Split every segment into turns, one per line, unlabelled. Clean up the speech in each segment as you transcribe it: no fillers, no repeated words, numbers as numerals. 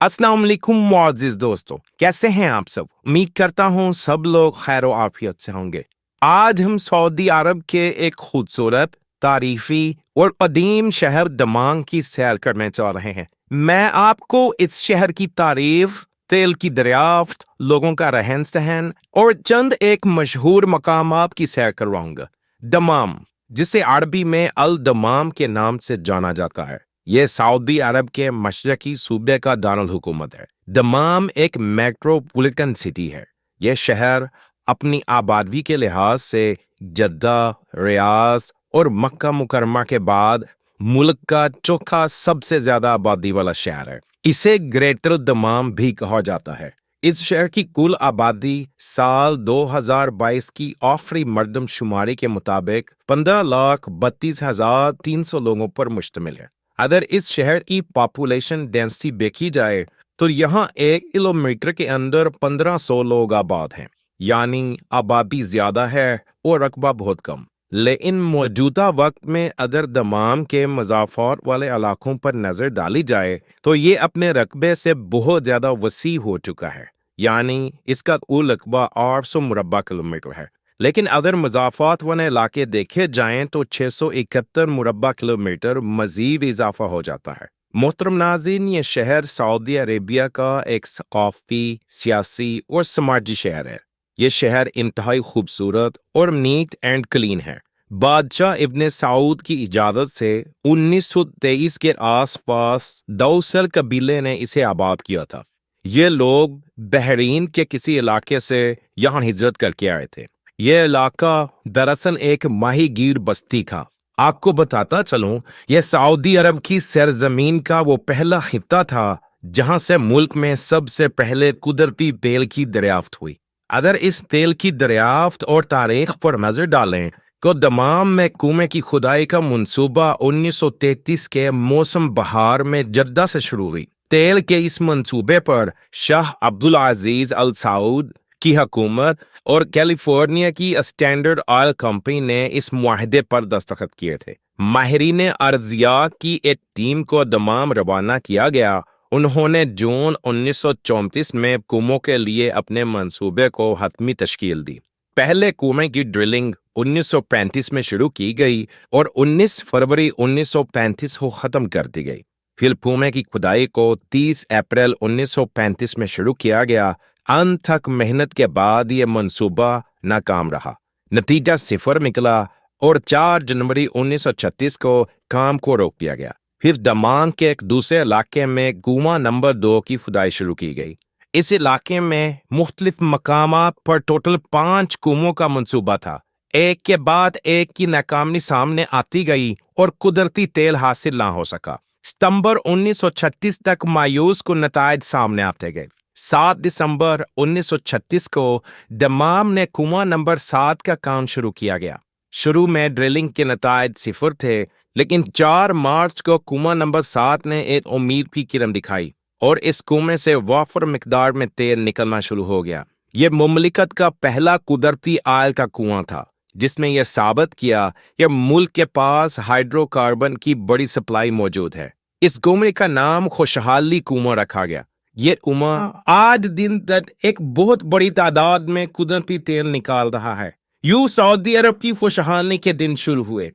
अस्सलाम वालेकुम मुअज़्ज़िज़ दोस्तों, कैसे हैं आप सब? उम्मीद करता हूँ सब लोग खैर व आफियत से होंगे। आज हम सऊदी अरब के एक खूबसूरत, तारीफी और कदीम शहर दमाम की सैर करने जा रहे हैं। मैं आपको इस शहर की तारीफ, तेल की दरियाफ्त, लोगों का रहन सहन और चंद एक मशहूर मकामात की सैर करवाऊंगा। दमाम, जिसे अरबी में अल दमाम के नाम से जाना जाता है, ये सऊदी अरब के मशरकी सूबे का दारुल हुकूमत है। दमाम एक मेट्रोपॉलिटन सिटी है। यह शहर अपनी आबादी के लिहाज से जद्दा, रियाज और मक्का मुकरमा के बाद मुल्क का चौथा सबसे ज्यादा आबादी वाला शहर है। इसे ग्रेटर दमाम भी कहा जाता है। इस शहर की कुल आबादी साल 2022 की आखिरी मर्दमशुमारी के मुताबिक 15,32,300 लोगों पर मुश्तमिल है। अगर इस शहर की पॉपुलेशन डेंसिटी देखी जाए तो यहाँ 1 किलोमीटर के अंदर 1500 लोग आबाद हैं, यानी आबादी ज्यादा है और रकबा बहुत कम। लेकिन मौजूदा वक्त में अगर दमाम के मज़ाफ़ात वाले इलाकों पर नज़र डाली जाए तो ये अपने रकबे से बहुत ज़्यादा वसी हो चुका है, यानी इसका कुल रकबा 800 मुरब्बा किलोमीटर है। लेकिन अगर मज़ाफ़ात वाले इलाके देखे जाएं तो 671 मुरब्बा किलोमीटर मज़ीद इजाफा हो जाता है। मोहतरम नाज़रीन, ये शहर सऊदी अरेबिया का एक सक़ाफ़ी, सियासी और समाजी शहर है। ये शहर इंतहाई खूबसूरत और नीट एंड क्लीन है। बादशाह इब्न सऊद की इजाज़त से 1923 के आसपास दौसल कबीले ने इसे आबाद किया था। ये लोग बहरीन के किसी इलाके से यहाँ हिजरत करके आए थे। यह इलाका दरअसल एक माहीगीर बस्ती था। आपको बताता चलूं, यह सऊदी अरब की सरजमीन का वो पहला खित्ता था जहां से मुल्क में सबसे पहले कुदरती तेल की दरियाफ्त हुई। अगर इस तेल की दरियाफ्त और तारीख पर नजर डालें तो दमाम में कुएं की खुदाई का मंसूबा 1933 के मौसम बहार में जद्दा से शुरू हुई। तेल के इस मंसूबे पर शाह अब्दुल अजीज अल सऊद की हुकूमत और कैलिफोर्निया की स्टैंडर्ड ऑयल कंपनी ने इस मुआहदे पर दस्तखत किए थे। माहिरीन अर्जियात की एक टीम को दमाम रवाना किया गया। उन्होंने जून 1934 में कुओं के लिए अपने मंसूबे को हतमी तश्कील दी। पहले कुएं की ड्रिलिंग 1935 में शुरू की गई और 19 फरवरी 1935 को ख़त्म कर दी गई। फिर कुएं की खुदाई को 30 अप्रैल 1935 में शुरू किया गया। अंत तक मेहनत के बाद ये मंसूबा नाकाम रहा। नतीजा सिफर निकला और 4 जनवरी 1936 को काम को रोक दिया गया। फिर दमाम के एक दूसरे इलाके में कुआं नंबर 2 की खुदाई शुरू की गई। इस इलाके में मुख्तलिफ मकामात पर टोटल 5 कुओं का मंसूबा था। एक के बाद एक की नाकामी सामने आती गई और कुदरती तेल हासिल ना हो सका। सितंबर 1936 तक मायूस को नतायज सामने आते गए। 7 दिसंबर 1936 को दमाम ने कुआं नंबर 7 का काम शुरू किया गया। शुरू में ड्रिलिंग के नतायज सिफर थे, लेकिन 4 मार्च को कुआं नंबर 7 ने एक उम्मीद की किरण दिखाई और इस कुएं से वाफर मिकदार में तेल निकलना शुरू हो गया। यह मुमलिकत का पहला कुदरती आयल का कुआं था जिसने यह साबित किया कि मुल्क के पास हाइड्रोकार्बन की बड़ी सप्लाई मौजूद है। इस कुएं का नाम खुशहाली कुआं रखा गया। ये कुआं आज दिन तक एक बहुत बड़ी तादाद में कुदरती तेल निकाल रहा है। यूं सऊदी अरब की खुशहाली के दिन शुरू हुए।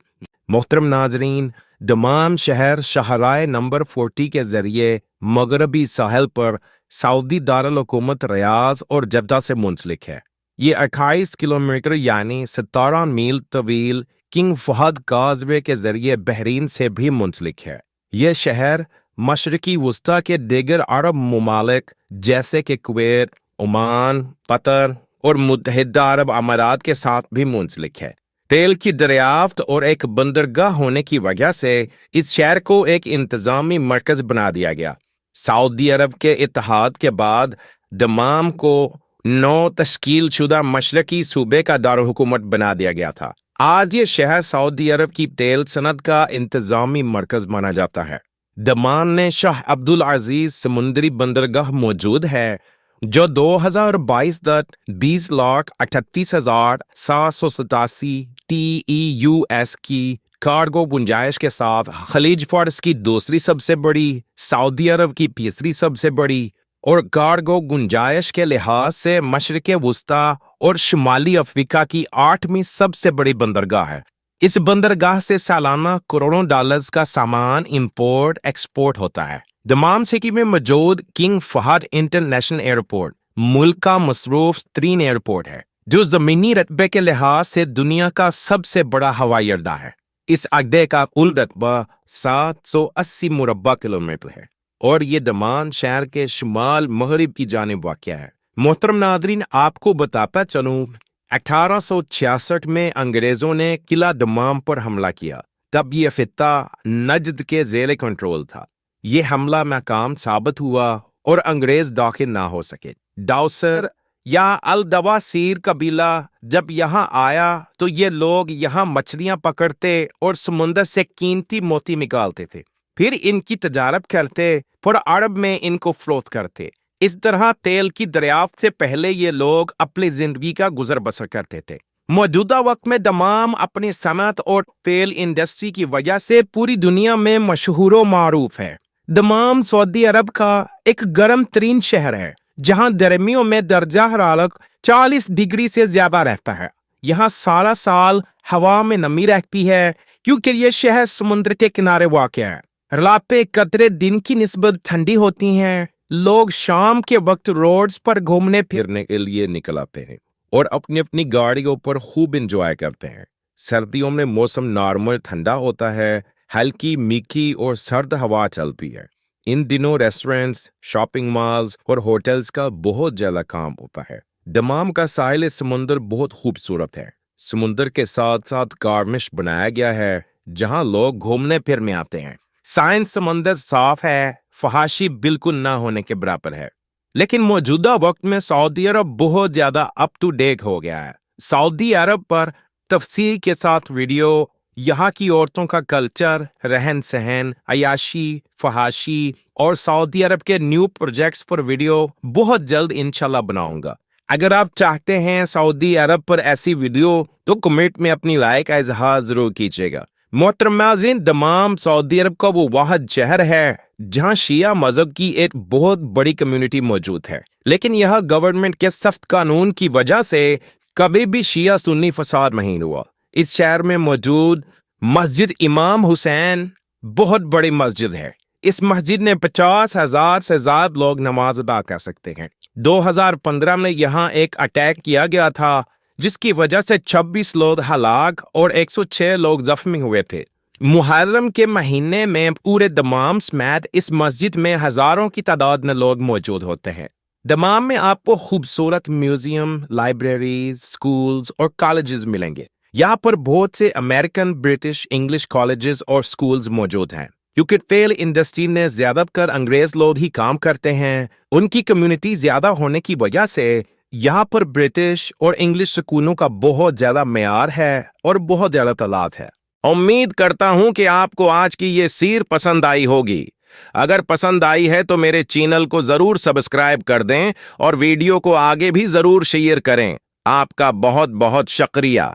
मोहतरम नाजरीन, दमाम शहर शाहराह नंबर 40 के जरिए मगरबी साहिल पर सऊदी दारुल हुकूमत रियाज और जद्दा से मुंसलिक है। ये 28 किलोमीटर यानी 17 मील तवील किंग फहद काजवे के जरिए बहरीन से भी मुंसलिक है। यह शहर मशरकी वस्ता के दीगर अरब ममालिक जैसे कि कुवैत, ओमान, कतर और मुत्तहिदा अरब अमारात के साथ भी मुंसलिक है। तेल की दरियाफ्त और एक बंदरगाह होने की वजह से इस शहर को एक इंतजामी मरकज बना दिया गया। सऊदी अरब के इत्तेहाद के बाद दमाम को 9 तश्कील शुदा मशरकी सूबे का दारुल हुकूमत बना दिया गया था। आज ये शहर सऊदी अरब की तेल सनत का इंतजामी मरकज माना जाता है। दमाम में शाह अब्दुल अजीज समुद्री बंदरगाह मौजूद है जो 2022 तक 20,38,787 TEUs की कार्गो गुंजाइश के साथ खलीज फारस की दूसरी सबसे बड़ी, सऊदी अरब की तीसरी सबसे बड़ी और कार्गो गुंजाइश के लिहाज से मशरिक वस्ता और शुमाली अफ्रीका की 8वीं सबसे बड़ी बंदरगाह है। इस बंदरगाह से सालाना करोड़ों डॉलर्स का सामान इंपोर्ट एक्सपोर्ट होता है। दमाम सिटी में मौजूद किंग फहद इंटरनेशनल एयरपोर्ट मुल्क का मसरूफ तरीन एयरपोर्ट है, जो जमीनी रकबे के लिहाज से दुनिया का सबसे बड़ा हवाई अड्डा है। इस अड्डे का कुल रकबा 780 मुरब्बा किलोमीटर है और ये दमाम शहर के शुमाल मगरिब की जानिब वाक़या है। मोहतरम नादरीन, आपको बताता चलूं, 1866 में अंग्रेजों ने किला दमाम पर हमला किया। तब ये खित्ता नजद के ज़ेरे कंट्रोल था। ये हमला नाकाम साबित हुआ और अंग्रेज दाखिल ना हो सके। डाउसर या अल दवासीर कबीला जब यहाँ आया तो ये लोग यहाँ मछलियां पकड़ते और समुंदर से कीमती मोती निकालते थे, फिर इनकी तजारत करते और अरब में इनको फरोख्त करते। इस तरह तेल की दरियाफ्त से पहले ये लोग अपनी जिंदगी का गुजर बसर करते थे। मौजूदा वक्त में दमाम अपनी सनत और तेल इंडस्ट्री की वजह से पूरी दुनिया में मशहूर व मारूफ है। दमाम सऊदी अरब का एक गर्म तरीन शहर है, जहां गर्मियों में दर्जा हरारत 40 डिग्री से ज्यादा रहता है। यहाँ सारा साल हवा में नमी रहती है क्योंकि ये शहर समुद्र के किनारे वाक़या है। रातें कतरे दिन की निस्बत ठंडी होती हैं। लोग शाम के वक्त रोड्स पर घूमने फिरने के लिए निकल आते हैं और अपनी अपनी गाड़ियों पर खूब एंजॉय करते हैं। सर्दियों में मौसम नॉर्मल ठंडा होता है, हल्की मीठी और सर्द हवा चलती है। इन दिनों रेस्टोरेंट्स, शॉपिंग मॉल्स और होटल्स का बहुत ज्यादा काम होता है। दमाम का साहिल समुंदर बहुत खूबसूरत है। समुंदर के साथ साथ गार्मिश बनाया गया है जहां लोग घूमने फिरने आते हैं। साइंस समंदर साफ है, फहाशी बिल्कुल ना होने के बराबर है। लेकिन मौजूदा वक्त में सऊदी अरब बहुत ज्यादा अप टू डेट हो गया है। सऊदी अरब पर तफसील के साथ वीडियो, यहाँ की औरतों का कल्चर, रहन सहन, अयाशी, फहाशी और सऊदी अरब के न्यू प्रोजेक्ट्स पर वीडियो बहुत जल्द इंशाल्लाह बनाऊंगा। अगर आप चाहते हैं सऊदी अरब पर ऐसी वीडियो तो कमेंट में अपनी राय का इजहार जरूर कीजिएगा। मोहतरम नाज़रीन, दमाम सऊदी अरब का वो वाहिद शहर है जहां शिया मजहब की एक बहुत बड़ी कम्युनिटी मौजूद है, लेकिन यह गवर्नमेंट के सख्त कानून की वजह से कभी भी शिया सुन्नी फसाद नहीं हुआ। इस शहर में मौजूद मस्जिद इमाम हुसैन बहुत बड़ी मस्जिद है। इस मस्जिद में 50,000 से ज्यादा लोग नमाज अदा कर सकते हैं। 2015 में यहाँ एक अटैक किया गया था जिसकी वजह से 26 लोग हलाक और 106 लोग जख्मी हुए थे। मुहर्रम के महीने में पूरे दमाम समेत इस मस्जिद में हजारों की तादाद में लोग मौजूद होते हैं। दमाम में आपको खूबसूरत म्यूजियम, लाइब्रेरीज, स्कूल्स और कॉलेजेस मिलेंगे। यहाँ पर बहुत से अमेरिकन, ब्रिटिश, इंग्लिश कॉलेजेस और स्कूल्स मौजूद हैं। क्योंकि तेल इंडस्ट्री में ज्यादातर अंग्रेज लोग ही काम करते हैं, उनकी कम्युनिटी ज्यादा होने की वजह से यहाँ पर ब्रिटिश और इंग्लिश स्कूलों का बहुत ज्यादा मेयार है और बहुत ज्यादा तादाद है। उम्मीद करता हूँ कि आपको आज की ये सीर पसंद आई होगी। अगर पसंद आई है तो मेरे चैनल को जरूर सब्सक्राइब कर दें और वीडियो को आगे भी जरूर शेयर करें। आपका बहुत बहुत शुक्रिया।